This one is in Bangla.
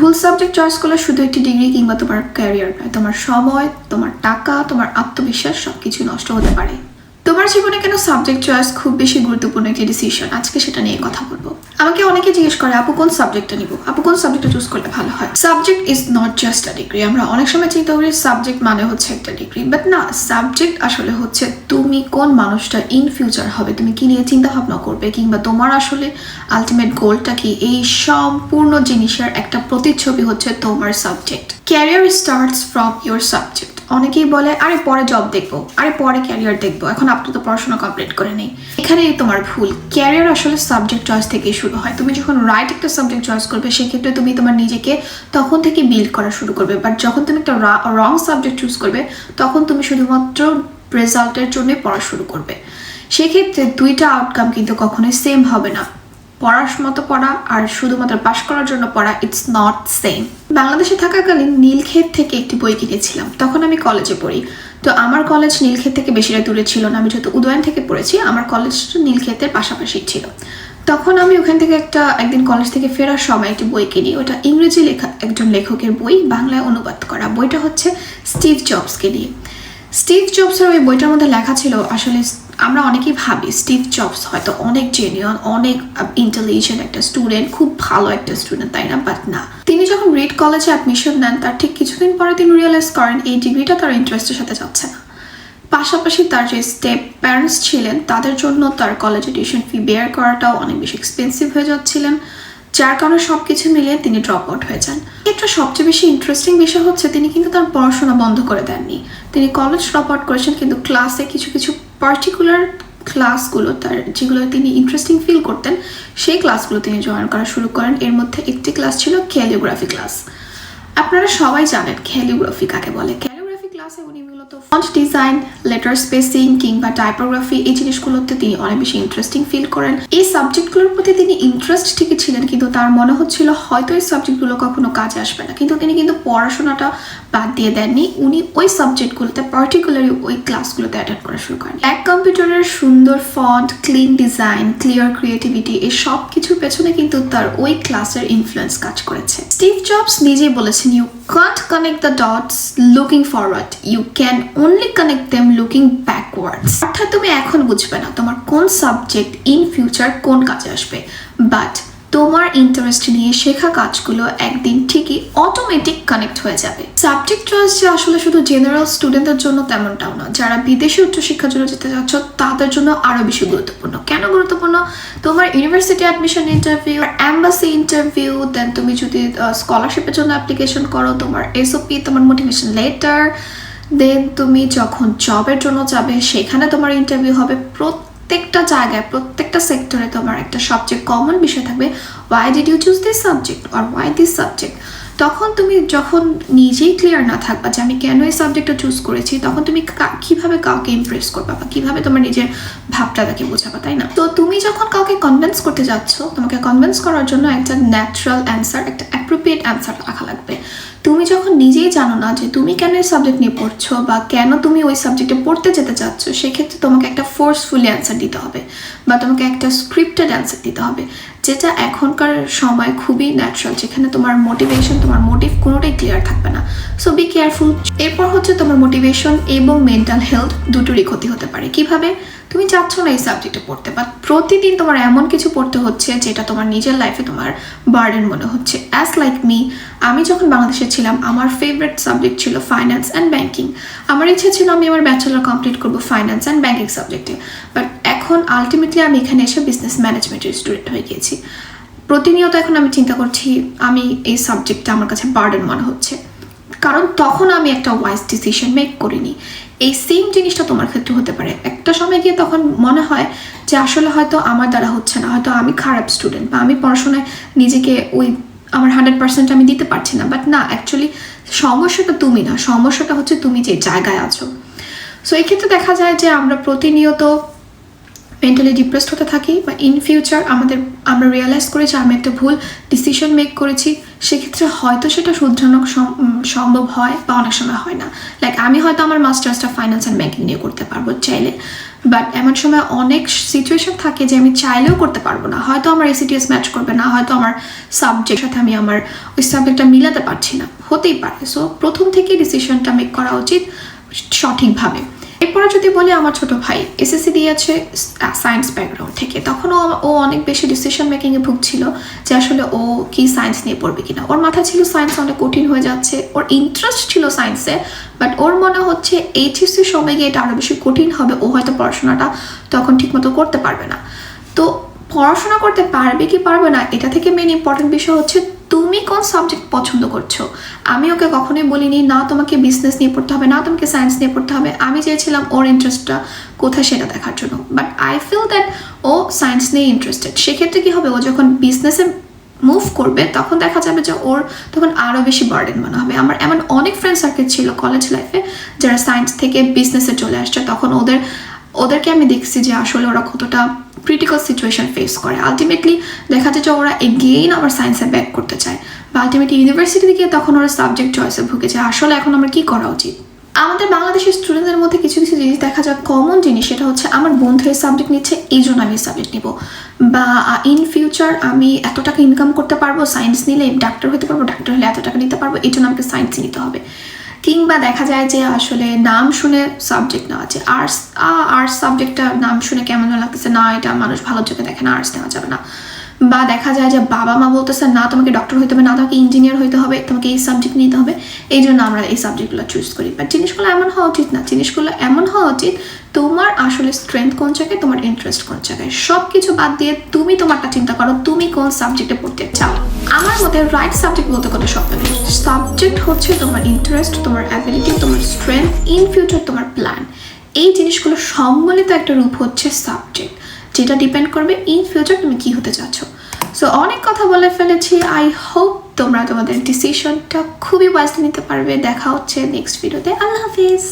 ভুল সাবজেক্ট চয়েস করলে শুধু একটি ডিগ্রি কিংবা তোমার ক্যারিয়ার নয়, তোমার সময়, তোমার টাকা, তোমার আত্মবিশ্বাস সবকিছু নষ্ট হতে পারে। তোমার জীবনে কেন সাবজেক্ট চয়েস খুব বেশি গুরুত্বপূর্ণ একটি ডিসিশন, আজকে সেটা নিয়ে কথা বলবো। আমাকে অনেকে জিজ্ঞেস করে আপু কোন সাবজেক্টটা নিব, আপু কোন সাবজেক্টটা চুজ করলে ভালো হয়। Subject is not just a degree. আমরা অনেক সময় চিন্তা করি সাবজেক্ট মানে হচ্ছে একটা ডিগ্রি, বাট না, সাবজেক্ট আসলে হচ্ছে তুমি কোন মানুষটা ইন ফিউচার হবে, তুমি কি নিয়ে চিন্তা ভাবনা করবে, কিংবা তোমার আসলে আলটিমেট গোলটা কি, এই সম্পূর্ণ জিনিসের একটা প্রতিচ্ছবি হচ্ছে তোমার subject. Career starts from your subject. অনেকেই বলে আরে পরে জব দেখবো, আরে পরে ক্যারিয়ার দেখবো, এখন আপনি তো পড়াশোনা কমপ্লিট করে নেই। এখানে তোমার ভুল। ক্যারিয়ার আসলে সাবজেক্ট চয়েস থেকে শুরু হয়। তুমি যখন রাইট একটা সাবজেক্ট চয়েস করবে সেক্ষেত্রে তুমি তোমার নিজেকে তখন থেকে বিল্ড করা শুরু করবে, বাট যখন তুমি একটা রং সাবজেক্ট চুজ করবে তখন তুমি শুধুমাত্র রেজাল্টের জন্য পড়া শুরু করবে। সেক্ষেত্রে দুইটা আউটকাম কিন্তু কখনোই সেম হবে না। পড়ার মতো পড়া আর শুধুমাত্র পাশ করার জন্য পড়া, ইটস নট সেম। বাংলাদেশে থাকাকালীন নীলক্ষেত থেকে একটি বই কিনেছিলাম, তখন আমি কলেজে পড়ি। তো আমার কলেজ নীলক্ষেত থেকে বেশিটা দূরে ছিল না, আমি যেহেতু উদয়ন থেকে পড়েছি আমার কলেজটা নীলক্ষেতের পাশাপাশি ছিল। তখন আমি ওখান থেকে একদিন কলেজ থেকে ফেরার সময় একটি বই কিনি। ওটা ইংরেজি লেখা একজন লেখকের বই, বাংলায় অনুবাদ করা। বইটা হচ্ছে স্টিভ জবসকে নিয়ে। স্টিভ জবসের ওই বইটার মধ্যে লেখা ছিল, আসলে আমরা অনেকেই ভাবি স্টিভ জবস হয়তো অনেক জেনিয়ন, অনেক ইন্টেলিজেন্ট একটা স্টুডেন্ট, খুব ভালো একটা স্টুডেন্ট, তাই না? বাট না, তিনি যখন রিড কলেজে অ্যাডমিশন নেন তার ঠিক কিছুদিন পরে তিনি রিয়েলাইজ করেন এই ডিগ্রিটা তার ইন্টারেস্টের সাথে যাচ্ছে না। পাশাপাশি তার যে স্টেপ প্যারেন্টস ছিলেন তাদের জন্য তার কলেজে টিউশন ফি বেয়ার করাটাও অনেক বেশি এক্সপেন্সিভ হয়ে যাচ্ছিলেন, যার কারণে সবকিছু মিলিয়ে তিনি ড্রপ আউট হয়ে যান। একটা সবচেয়ে বেশি ইন্টারেস্টিং বিষয় হচ্ছে তিনি কিন্তু তার পড়াশোনা বন্ধ করে দেননি। তিনি কলেজ ড্রপ আউট করেছেন, কিন্তু ক্লাসে কিছু কিছু পার্টিকুলার ক্লাসগুলো তার যেগুলো তিনি ইন্টারেস্টিং ফিল করতেন সেই ক্লাসগুলো তিনি জয়েন করা শুরু করেন। এর মধ্যে একটি ক্লাস ছিল ক্যালিগ্রাফি ক্লাস। আপনারা সবাই জানেন ক্যালিগ্রাফি কাকে বলে। ক্যালিগ্রাফি ক্লাসে উনি মূলত ফন্ট ডিজাইন, লেটার স্পেসিং কিংবা টাইপোগ্রাফি এই জিনিসগুলোতে তিনি অনেক বেশি ইন্টারেস্টিং ফিল করেন। এই সাবজেক্টগুলোর প্রতি তিনি ইন্টারেস্ট ঠিকই ছিলেন, কিন্তু তার মনে হচ্ছিল হয়তো এই সাবজেক্টগুলো কখনো কাজে আসবে না, কিন্তু তিনি কিন্তু পড়াশোনাটা বাদ দিয়ে দেননি। উনি ওই সাবজেক্টগুলোতে পার্টিকুলারলি ওই ক্লাসগুলোতে অ্যাটেন্ড করা শুরু করেন। এক কম্পিউটারের সুন্দর font, clean design, clear creativity, এই সব কিছুর পেছনে কিন্তু তার ওই ক্লাসের ইনফ্লুয়েন্স কাজ করেছে। স্টিভ জবস নিজেই বলেছেন, you can't connect the dots looking forward, you can only connect them looking backwards. অর্থাৎ তুমি এখন বুঝবে না তোমার কোন সাবজেক্ট ইন ফিউচার কোন কাজে আসবে, বাট তোমার ইন্টারেস্ট নিয়ে শেখা কাজগুলো একদিন ঠিকই অটোমেটিক কানেক্ট হয়ে যাবে। সাবজেক্ট চয়েস যে আসলে শুধু জেনারেল স্টুডেন্টদের জন্য তেমনটাও না, যারা বিদেশে উচ্চশিক্ষার জন্য যেতে চাচ্ছ তাদের জন্য আরো বেশি গুরুত্বপূর্ণ। কেন গুরুত্বপূর্ণ? তোমার university admission interview, embassy interview, then তুমি যদি স্কলারশিপের জন্য অ্যাপ্লিকেশন করো, তোমার এসওপি, তোমার মোটিভেশন লেটার, দেন তুমি যখন জবের জন্য যাবে সেখানে তোমার ইন্টারভিউ হবে। প্রত্যেকটা জায়গায়, প্রত্যেকটা সেক্টরে তোমার একটা সবচেয়ে কমন বিষয় থাকবে, why did you choose this subject or why this subject. তখন তুমি যখন নিজেই ক্লিয়ার না থাকবা যে আমি কেন এই সাবজেক্টটা চুজ করেছি, তখন তুমি কিভাবে কাউকে ইমপ্রেস করবা বা কিভাবে তোমার নিজের ভাবটা তাকে বোঝাবা, তাই না? তো তুমি যখন কাউকে কনভিন্স করতে যাচ্ছ, তোমাকে কনভিন্স করার জন্য একটা ন্যাচারাল অ্যান্সার, একটা অ্যাপ্রোপ্রিয়েট অ্যান্সার রাখা লাগবে। তুমি যখন নিজেই জানো না যে তুমি কেন এই সাবজেক্ট নিয়ে পড়ছো বা কেন তুমি ওই সাবজেক্টে পড়তে যেতে চাচ্ছ, সেক্ষেত্রে তোমাকে একটা ফোর্সফুলি অ্যান্সার দিতে হবে বা তোমাকে একটা স্ক্রিপ্টেড অ্যান্সার দিতে হবে, যেটা এখনকার সময় খুবই ন্যাচারাল, যেখানে তোমার মোটিভেশন, তোমার মোটিভ কোনোটাই ক্লিয়ার থাকবে না। So be careful. এরপর হচ্ছে তোমার মোটিভেশন এবং মেন্টাল হেলথ দুটোরই ক্ষতি হতে পারে। কিভাবে? তুমি চাচ্ছ না এই সাবজেক্টে পড়তে, বাট প্রতিদিন তোমার এমন কিছু পড়তে হচ্ছে যেটা তোমার নিজের লাইফে তোমার বার্ডেন মনে হচ্ছে। অ্যাজ লাইক মি, আমি যখন বাংলাদেশে ছিলাম আমার ফেভারিট সাবজেক্ট ছিল ফাইন্যান্স অ্যান্ড ব্যাংকিং। আমার ইচ্ছা ছিল আমি আমার ব্যাচেলর কমপ্লিট করবো ফাইন্যান্স অ্যান্ড ব্যাংকিং সাবজেক্টে, বাট এখন আলটিমেটলি আমি এখানে এসে বিজনেস ম্যানেজমেন্টের স্টুডেন্ট হয়ে গিয়েছি। প্রতিনিয়ত এখন আমি চিন্তা করছি আমি এই সাবজেক্টটা আমার কাছে বার্ডেন মনে হচ্ছে, কারণ তখন আমি একটা ওয়াইজ ডিসিশন মেক করিনি। এই সেম জিনিসটা তোমার ক্ষেত্রে হতে পারে। একটা সময় গিয়ে তখন মনে হয় যে আসলে হয়তো আমার দ্বারা হচ্ছে না, হয়তো আমি খারাপ স্টুডেন্ট বা আমি পড়াশোনায় নিজেকে ওই আমার 100% আমি দিতে পারছি না, বাট না, অ্যাকচুয়ালি সমস্যাটা তুমি না, সমস্যাটা হচ্ছে তুমি যে জায়গায় আছো। সো এই ক্ষেত্রে দেখা যায় যে আমরা প্রতিনিয়ত মেন্টালি ডিপ্রেসড হতে থাকি বা ইন ফিউচার আমরা রিয়েলাইজ করি যে আমি একটা ভুল ডিসিশন মেক করেছি, সেক্ষেত্রে হয়তো সেটা শুধরানো সম্ভব হয় বা অনেক সময় হয় না। লাইক আমি হয়তো আমার মাস্টার্সটা ফাইন্যান্স অ্যান্ড ব্যাংকিং নিয়ে করতে পারবো চাইলে, বাট এমন সময় অনেক সিচুয়েশন থাকে যে আমি চাইলেও করতে পারবো না, হয়তো আমার এসিটিএস ম্যাচ করবে না, হয়তো আমার সাবজেক্ট সাথে আমি আমার ওই সাবজেক্টটা মিলাতে পারছি না, হতেই পারে। সো প্রথম থেকেই ডিসিশনটা মেক করা উচিত সঠিকভাবে। এরপরে যদি বলি, আমার ছোট ভাই এসএসসি দিয়েছে সায়েন্স ব্যাকগ্রাউন্ড থেকে, তখনও ও অনেক বেশি ডিসিশন মেকিংয়ে ভুগছিল যে আসলে ও কি সায়েন্স নিয়ে পড়বে কিনা। ওর মাথা ছিল সায়েন্স অনেক কঠিন হয়ে যাচ্ছে, ওর ইন্টারেস্ট ছিল সায়েন্সে, বাট ওর মনে হচ্ছে এইচএসসি সময় গিয়ে এটা আরও বেশি কঠিন হবে, ও হয়তো পড়াশোনাটা তখন ঠিকমতো করতে পারবে না। তো পড়াশোনা করতে পারবে কি পারবে না, এটা থেকে মেন ইম্পর্টেন্ট বিষয় হচ্ছে তুমি কোন সাবজেক্ট পছন্দ করছো। আমি ওকে কখনোই বলিনি না তোমাকে বিজনেস নিয়ে পড়তে হবে, না তোমাকে সায়েন্স নিয়ে পড়তে হবে। আমি চেয়েছিলাম ওর ইন্টারেস্টটা কোথায় সেটা দেখার জন্য। বাট আই ফিল দ্যাট ও সায়েন্স নিয়ে ইন্টারেস্টেড। সেক্ষেত্রে কি হবে, ও যখন বিজনেসে মুভ করবে তখন দেখা যাবে যে ওর তখন আরও বেশি বার্ডেন মনে হবে। আমার এমন অনেক ফ্রেন্ড সার্কেল ছিল কলেজ লাইফে যারা সায়েন্স থেকে বিজনেসে চলে আসছে, তখন ওদেরকে আমি দেখছি যে আসলে ওরা কতটা ক্রিটিক্যাল সিচুয়েশন ফেস করে। আলটিমেটলি দেখা যায় যে ওরা এগেইন আবার সায়েন্সে ব্যাক করতে চায়, বা আলটিমেটলি ইউনিভার্সিটিতে গিয়ে তখন ওরা সাবজেক্ট চয়েসে ভুগে যায়। আসলে এখন আমরা কি করা উচিত? আমাদের বাংলাদেশের স্টুডেন্টদের মধ্যে কিছু কিছু জিনিস দেখা যায় কমন জিনিস, সেটা হচ্ছে আমার বন্ধু এই সাবজেক্ট নিচ্ছে এই জন্য আমি এই সাবজেক্ট নিব, বা ইন ফিউচার আমি এত টাকা ইনকাম করতে পারবো সায়েন্স নিলে, ডাক্তার হতে পারবো, ডাক্তার হলে এত টাকা নিতে পারবো, এই জন্য আমাকে সায়েন্স নিতে হবে। কিংবা দেখা যায় যে আসলে নাম শুনে সাবজেক্ট নেওয়া, যে আর্টস সাবজেক্টটা নাম শুনে কেমন লাগতেছে, না এটা মানুষ ভালো চোখে দেখে না, আর্টস নেওয়া যাবে না। বা দেখা যায় যে বাবা মা বলতেছে না তোমাকে ডক্টর হইতে হবে, না তোমাকে ইঞ্জিনিয়ার হইতে হবে, তোমাকে এই সাবজেক্ট নিতে হবে, এই জন্য আমরা এই সাবজেক্টগুলো চুজ করি। বাট জিনিসগুলো এমন হওয়া উচিত না, জিনিসগুলো এমন হওয়া উচিত তোমার আসলে স্ট্রেংথ কোন জায়গায়, তোমার ইন্টারেস্ট কোন জায়গায়, সব কিছু বাদ দিয়ে তুমি তোমারটা চিন্তা করো, তুমি কোন সাবজেক্টে পড়তে চাও। আমার মতে রাইট সাবজেক্ট বলতে কোনো শব্দ নেই। সাবজেক্ট হচ্ছে তোমার ইন্টারেস্ট, তোমার অ্যাবিলিটি, তোমার স্ট্রেংথ, ইন ফিউচার তোমার প্ল্যান। এই জিনিসগুলো সম্মিলিত একটা রূপ হচ্ছে সাবজেক্ট, যেটা ডিপেন্ড করবে ইন ফিউচার তুমি কি হতে চাচ্ছ। সো অনেক কথা বলে ফেলেছি। আই হোপ তোমরা তোমাদের ডিসিশনটা খুবই ওয়াইজলি নিতে পারবে। দেখা হচ্ছে নেক্সট ভিডিওতে। আল্লাহ হাফিজ।